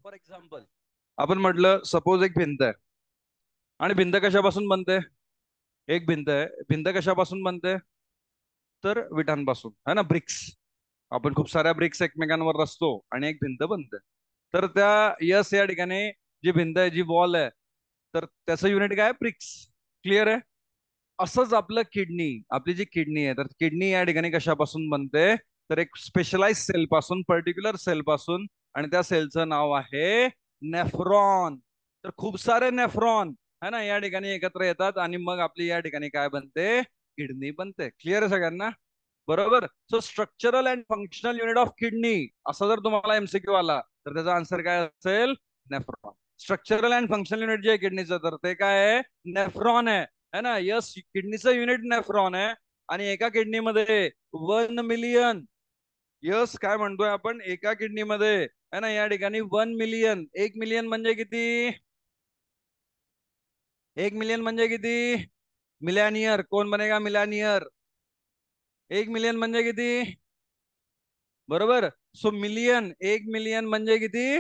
For example आपण म्हटलं suppose एक भिंत आहे आणि भिंत कशापासून बनते. एक भिंत आहे, भिंत कशापासून बनते तर विटांपासून है ना, ब्रिक्स. आपण खूप साऱ्या ब्रिक्स एकमेकांवर रचतो आणि एक भिंत बनते. तर त्या यस या ठिकाणी जी भिंत आहे, जी वॉल आहे, तर त्याचं युनिट काय, ब्रिक्स. क्लिअर आहे. असंच आपलं किडनी, आपली जी किडनी आहे, तर किडनी या ठिकाणी कशापासून बनते तर एक स्पेशलाइज सेल पासून, पर्टिक्युलर सेल पासून. आणि त्या सेलचं नाव आहे नेफ्रॉन. तर खूप सारे नेफ्रॉन है ना या ठिकाणी एकत्र येतात आणि मग आपली या ठिकाणी काय बनते, किडनी बनते. क्लिअर आहे सगळ्यांना. बरोबर. So structural and functional unit of kidney, असा जर तुम्हाला एमसीक्यू आला तर त्याचा आन्सर काय असेल, nephron. Structural and functional unit जे आहे किडनीचं, तर ते काय आहे, नेफ्रॉन आहे. है ना. यस, किडनीचं युनिट नेफ्रॉन आहे. आणि एका किडनीमध्ये 1 मिलियन, यस काय म्हणतोय आपण, एका किडनीमध्ये है ना या ठिकाणी 1 मिलियन. 1 मिलियन म्हणजे किती, 1 मिलियन म्हणजे किती, मिलॅनियर. कोण बनेगा मिलॅनियर. 1 मिलियन म्हणजे किती, बरोबर. सो मिलियन, 1 मिलियन म्हणजे किती,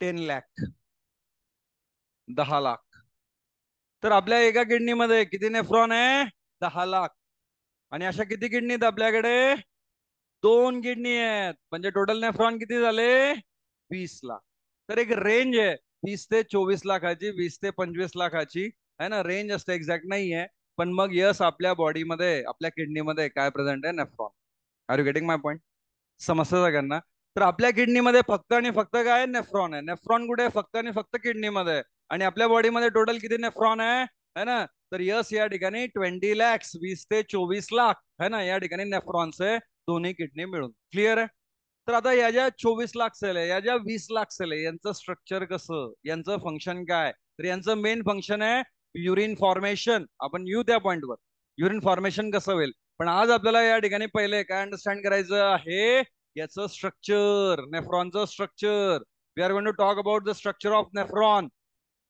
10 लाख, 10 लाख. तर आपल्या एका किडनीमध्ये किती नेफ्रॉन आहे, 10 लाख. आणि अशा किती किडनी आहेत आपल्याकडे, 2 किडनी आहेत. म्हणजे टोटल नेफ्रॉन किती झाले, 20 लाख. तर एक रेंज आहे 20 ते 24 लाखाची, 20 ते 25 लाखाची, है ना. रेंज असते, एक्झॅक्ट नाही आहे. पण मग यस आपल्या बॉडीमध्ये, आपल्या किडनीमध्ये काय प्रेझेंट आहे, nephron. Are you getting my point. समजतं सगळ्यांना. तर आपल्या किडनीमध्ये फक्त आणि फक्त काय, नेफ्रॉन आहे. नेफ्रॉन कुठे आहे, फक्त आणि फक्त किडनीमध्ये. आणि आपल्या बॉडीमध्ये टोटल किती नेफ्रॉन आहे, है ना. तर यस या ठिकाणी 20 लॅक्स, 20 ते 24 लाख है ना या ठिकाणी नेफ्रॉन्स दोन्ही किडनी मिळून. क्लिअर आहे. तर आता या ज्या 24 लाख सेल आहे, या ज्या 20 लाख सेल आहे, यांचं स्ट्रक्चर कसं, यांचं फंक्शन काय, तर यांचं मेन फंक्शन आहे युरिन फॉर्मेशन. आपण येऊ त्या पॉइंटवर, युरिन फॉर्मेशन कसं होईल. पण आज आपल्याला या ठिकाणी पहिले काय अंडरस्टँड करायचं आहे, याचं स्ट्रक्चर, नेफ्रॉनचं structure. We are going to talk about the structure of nephron.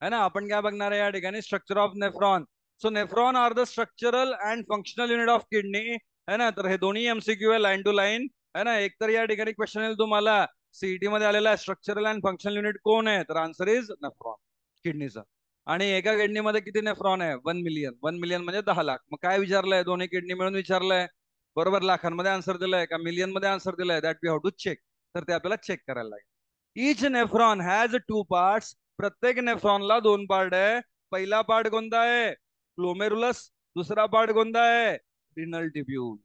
है ना. आपण काय बघणार आहे या ठिकाणी, structure of nephron. So nephron are the structural and functional unit of kidney. है ना. तर हे दोन्ही एमसीक्यू आहे, लाईन टू लाईन. है ना. एकतर या ठिकाणी क्वेश्चन येईल तुम्हाला, सीईटी मध्ये आलेला आहे, स्ट्रक्चरल अँड फंक्शनल युनिट कोण आहे, तर आन्सर इज नेफ्रॉन, किडनीचा. आणि एका किडनीमध्ये किती नेफ्रॉन आहे, 1 मिलियन. 1 मिलियन म्हणजे 10 लाख. मग काय विचारलंय, दोन्ही किडनी मिळून विचारलंय. बरोबर. लाखांमध्ये आन्सर दिलाय का मिलियन मध्ये आन्सर दिलाय, that we have to check. तर ते आपल्याला चेक करायला लागेल. Each nephron has 2 parts. प्रत्येक नेफ्रॉनला 2 पार्ट आहे. पहिला पार्ट कोणता आहे, ग्लोमेरुलस. दुसरा पार्ट कोणता आहे, रिनल ट्यूब्यूल.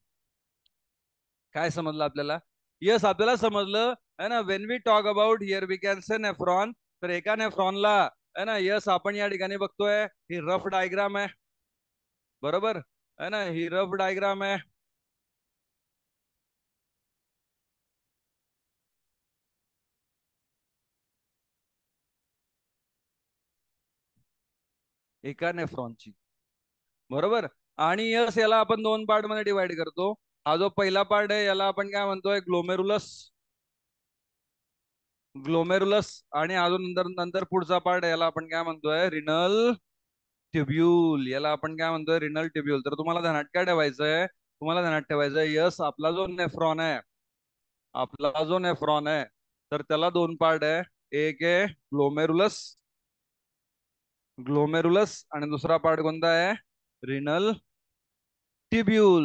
काय समजलं आपल्याला, यस आपल्याला समजलं है ना. When we talk about here we can say nephron. तर एका नेफ्रॉनला है ना, यस आपण या ठिकाणी बघतोय, ही रफ डायग्राम आहे. बरोबर है ना, ही रफ डायग्राम आहे. एका नेफ्रॉनची. बरोबर. आणि यस याला आपण 2 पार्ट मध्ये डिवाइड करतो. हा जो पहिला पार्ट आहे याला आपण काय म्हणतोय, ग्लोमेरुलस. ग्लोमेरुलस. आणि अजून नंतर नंतर पुढचा पार्ट याला आपण काय म्हणतोय, रिनल ट्युब्यूल. याला आपण काय म्हणतोय, रिनल ट्युब्यूल. तर तुम्हाला ध्यानात काय ठेवायचंय, तुम्हाला ध्यानात ठेवायचंय, यस आपला जो नेफ्रॉन आहे, आपला जो नेफ्रॉन आहे, तर त्याला 2 पार्ट आहे. एक आहे ग्लोमेरुलस, ग्लोमेरुलस. आणि दुसरा पार्ट कोणता आहे, रिनल ट्युब्यूल.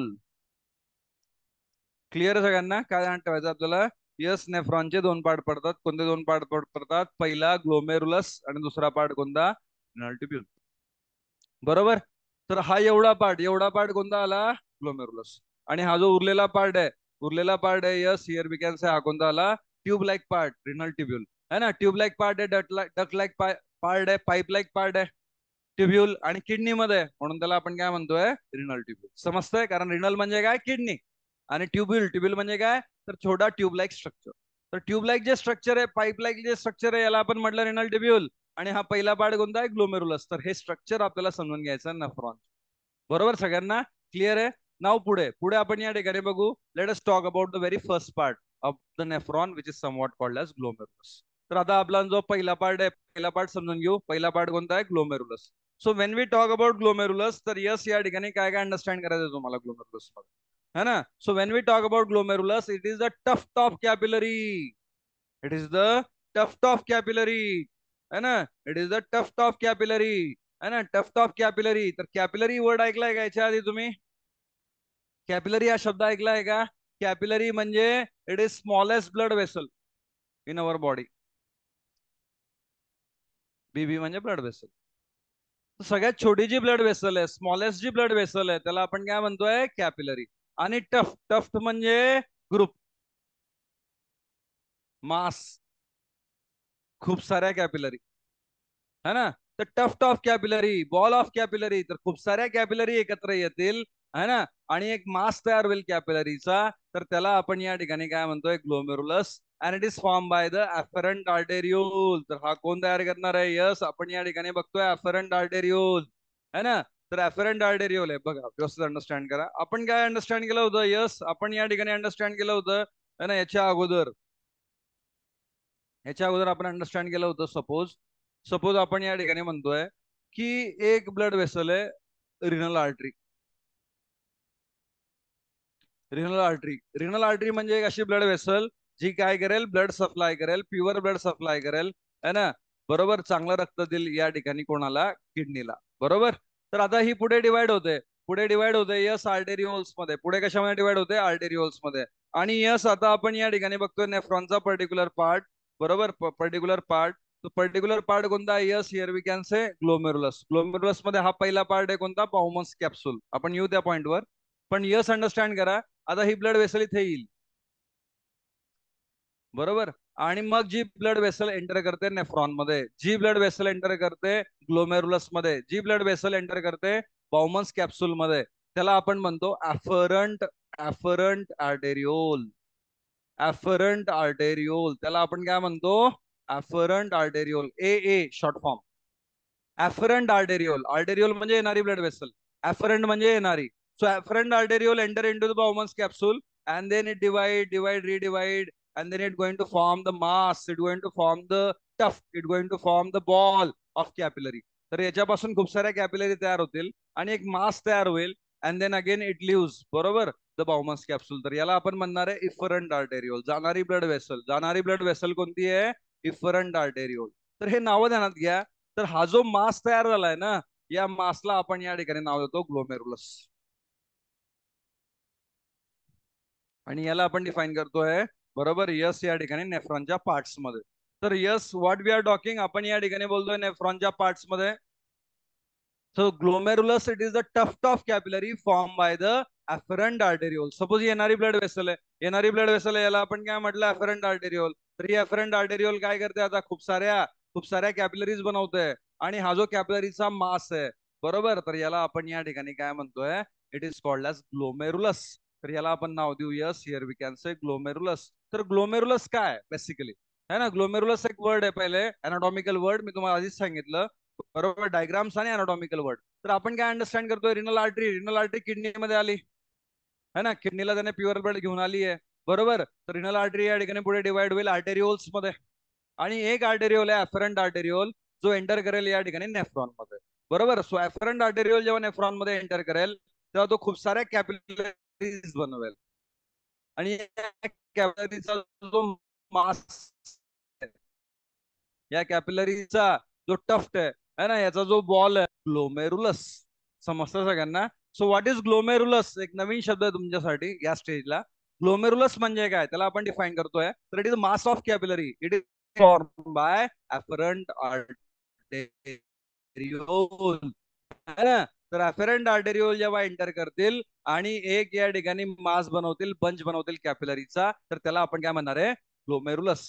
क्लिअर आहे सगळ्यांना. काय ध्यानात ठेवायचं आपल्याला, यस नेफ्रॉनचे 2 पार्ट पडतात. कोणते 2 पार्ट पडतात, पहिला ग्लोमेरुलस आणि दुसरा पार्ट कोणता, रिनल ट्युब्यूल. बरोबर. तर हा एवढा पार्ट कोणता आला, ग्लोमेरुलस. आणि हा जो उरलेला पार्ट आहे, उरलेला पार्ट आहे, yes here we can say, हा कोणता आला, tube like part, renal tubule. है ना. ट्यूब लाईक पार्ट आहे, डक लाईक पार्ट आहे, पाईप लाईक पार्ट आहे, ट्यूब्यूल. आणि किडनी मध्ये आहे, म्हणून त्याला आपण काय म्हणतोय, रिनल ट्यूब्यूल. समजतंय, कारण रिनल म्हणजे काय, किडनी. आणि ट्यूब्यूल, ट्यूब्यूल म्हणजे काय, तर छोटा ट्यूब लाईक स्ट्रक्चर. तर ट्यूब लाईक जे स्ट्रक्चर आहे, पाईप लाईक जे स्ट्रक्चर आहे, याला आपण म्हटलं रिनल ट्यूब्यूल. आणि हा पहिला पार्ट कोणता आहे, ग्लोमेरुलस. तर हे स्ट्रक्चर आपल्याला समजून घ्यायचं नेफ्रॉन. बरोबर सगळ्यांना. क्लिअर आहे. नाव पुढे पुढे आपण या ठिकाणी बघू. Let us talk about the very first part of the nephron which is somewhat called as glomerulus. तर आता आपला जो पहिला पार्ट आहे, पहिला पार्ट समजून घेऊ. पहिला पार्ट कोणता आहे, glomerulus. So when we talk about glomerulus, तर यस या ठिकाणी काय काय अंडरस्टँड करायचं तुम्हाला ग्लोमेरुलस मध्ये, है ना. So when we talk about glomerulus, it is the tuft of capillary. It is the tuft of capillary, है ना. It is the tuft of capillary, है ना. Tuft of capillary. तर कॅपिलरी वर्ड ऐकलाय का याच्या आधी तुम्ही? कॅपिलरी हा शब्द ऐकलाय का? कॅपिलरी म्हणजे it is smallest blood vessel in our body. BB म्हणजे ब्लड वेसल. सगळ्यात छोटी जी ब्लड वेसल आहे, स्मॉलेस्ट जी ब्लड वेसल आहे, त्याला आपण काय म्हणतोय? कॅपिलरी. आणि टफ्ट, टफ्ट म्हणजे ग्रुप, मास, खूप साऱ्या कॅपिलरी, है ना. तर tuft of capillary, ball of capillary, तर खूप साऱ्या कॅपिलरी एकत्र येतील, है ना, आणि एक मास तयार होईल कॅपिलरीचा. तर त्याला आपण या ठिकाणी काय म्हणतोय? Glomerulus. And it is form by the अफरंट arteriole. तर हा कोण तयार करणार आहे? यस, आपण या ठिकाणी बघतोय अफरंट आर्टेरियोल, है ना. तर अफरंट आर्टेरियोल आहे बघा, व्यवस्थित अंडरस्टँड करा. आपण काय अंडरस्टँड केलं होतं? यस, आपण या ठिकाणी अंडरस्टँड केलं होतं, है ना. याच्या अगोदर आपण अंडरस्टँड केलं होतं. सपोज सपोज आपण या ठिकाणी म्हणतोय की एक ब्लड वेसल आहे, रिनल आर्टरी. रिनल आर्टरी म्हणजे एक अशी ब्लड वेसल जी काय करेल? ब्लड सप्लाय करेल, प्युअर ब्लड सप्लाय करेल, है ना. बरोबर, चांगलं रक्त देईल या ठिकाणी कोणाला? किडनीला. बरोबर. तर आता ही पुढे डिवाइड होते, पुढे डिवाइड होते यस आर्टेरिओल्स मध्ये. पुढे कशामध्ये डिवाइड होते? आर्टेरिओल्स मध्ये. आणि यस, आता आपण या ठिकाणी बघतोय नेफ्रॉनचा पर्टिक्युलर पार्ट. बरोबर, पर्टिक्युलर पार्ट. तो पर्टिक्युलर पार्ट कोणता? Yes, here we can say glomerulus. Glomerulus मध्ये हा पहिला पार्ट आहे कोणता? Bowman's capsule. आपण येऊ त्या पॉइंटवर, पण यस अंडरस्टँड करा. आता ही ब्लड वेसल इथे येईल, बरोबर. आणि मग जी ब्लड वेसल एंटर करते नेफ्रॉन मध्ये, जी ब्लड वेसल एंटर करते ग्लोमेरुलस मध्ये, जी ब्लड वेसल एंटर करते बाउमन्स कॅप्सूल मध्ये, त्याला आपण म्हणतो ऍफरंट, ऍफरंट आर्टेरिओल. ऍफरंट आर्टेरिओल त्याला आपण काय म्हणतो? ऍफरंट आर्टेरिओल, ए ए शॉर्ट फॉर्म. ऍफरंट आर्टेरिओल, आर्टेरिओल म्हणजे येणारी ब्लड वेसल, ऍफरंट म्हणजे येणारी. So afferent arteriole enter into the Bowman's capsule and then it divide, redivide, and then it going to form the mass, it going to form the tuft, it going to form the ball of capillary. तर याच्यापासून खूप साऱ्या capillary तयार होतील आणि एक mass तयार होईल, and then again it leaves, बरोबर, द बाउमन्स कॅप्सूल. तर याला आपण म्हणणार आहे इफरंट आर्टेरिओल, जाणारी ब्लड वेसल. जाणारी ब्लड वेसल कोणती आहे? Efferent arteriole. तर हे नावं ध्यानात घ्या. तर हा जो मास तयार झालाय ना, या मासला आपण या ठिकाणी नाव देतो ग्लोमेरुलस. आणि याला आपण डिफाईन करतोय, बरोबर, यस, या ठिकाणी नेफ्रॉनच्या पार्ट्स मध्ये. तर yes, what we are talking, आपण या ठिकाणी बोलतोय नेफ्रॉनच्या पार्ट्स मध्ये. So glomerulus it is the tuft of capillary form by the afferent arteriole. Suppose येणारी ब्लड वेसल आहे, येणारी ब्लड वेसल आहे, याला आपण काय म्हटलं? अफरंट आर्टेरिओल. तर ही अफरंट आर्टेरिओल काय करते? आता खूप साऱ्या कॅपिलरीज बनवते, आणि हा जो कॅपिलरीचा मास आहे, बरोबर, तर याला आपण या ठिकाणी काय म्हणतोय? It is called as glomerulus. तर याला आपण नाव देऊ, yes, here we can say glomerulus. तर ग्लोमेरुलस काय बेसिकली, है ना. ग्लोमेरुलस एक वर्ड आहे, पहिले अनाटॉमिकल वर्ड, मी तुम्हाला आधीच सांगितलं, बरोबर, डायग्राम्स आणि अनाटॉमिकल वर्ड. तर आपण काय अंडरस्टँड करतोय? Renal artery, renal artery kidney मध्ये आली, है ना. किडनीला त्याने प्युअर ब्लड घेऊन आली आहे, बरोबर. तर रिनल आर्टरी या ठिकाणी पुढे डिवाइड होईल आर्टेरिओल्स मध्ये, आणि एक आर्टेरिओल आहे अफरंट आर्टेरिओल, जो एंटर करेल या ठिकाणी नेफ्रॉन मध्ये, बरोबर. सो अफरंट आर्टेरिओल जेव्हा नेफ्रॉन मध्ये एंटर करेल, तेव्हा तो खूप साऱ्या कॅपिलरीज बनवेल, आणि कॅपिलरीचा जो मास, या कॅपिलरीचा जो टफ्ट आहे ना, याचा जो बॉल आहे, ग्लोमेरुलस. समजतं सगळ्यांना? So what is glomerulus? एक नवीन शब्द आहे तुमच्यासाठी या स्टेजला. ग्लोमेरुलस म्हणजे काय, त्याला आपण डिफाईन करतोय. तर it is mass of capillary, it is form by अफरंट आर्टेरिओल, है ना. तर अफरंट आर्टेरिओल जेव्हा एंटर करतील आणि एक या ठिकाणी मास बनवतील, बंच बनवतील कॅपिलरीचा, तर त्याला आपण काय म्हणणार आहे? ग्लोमेरुलस.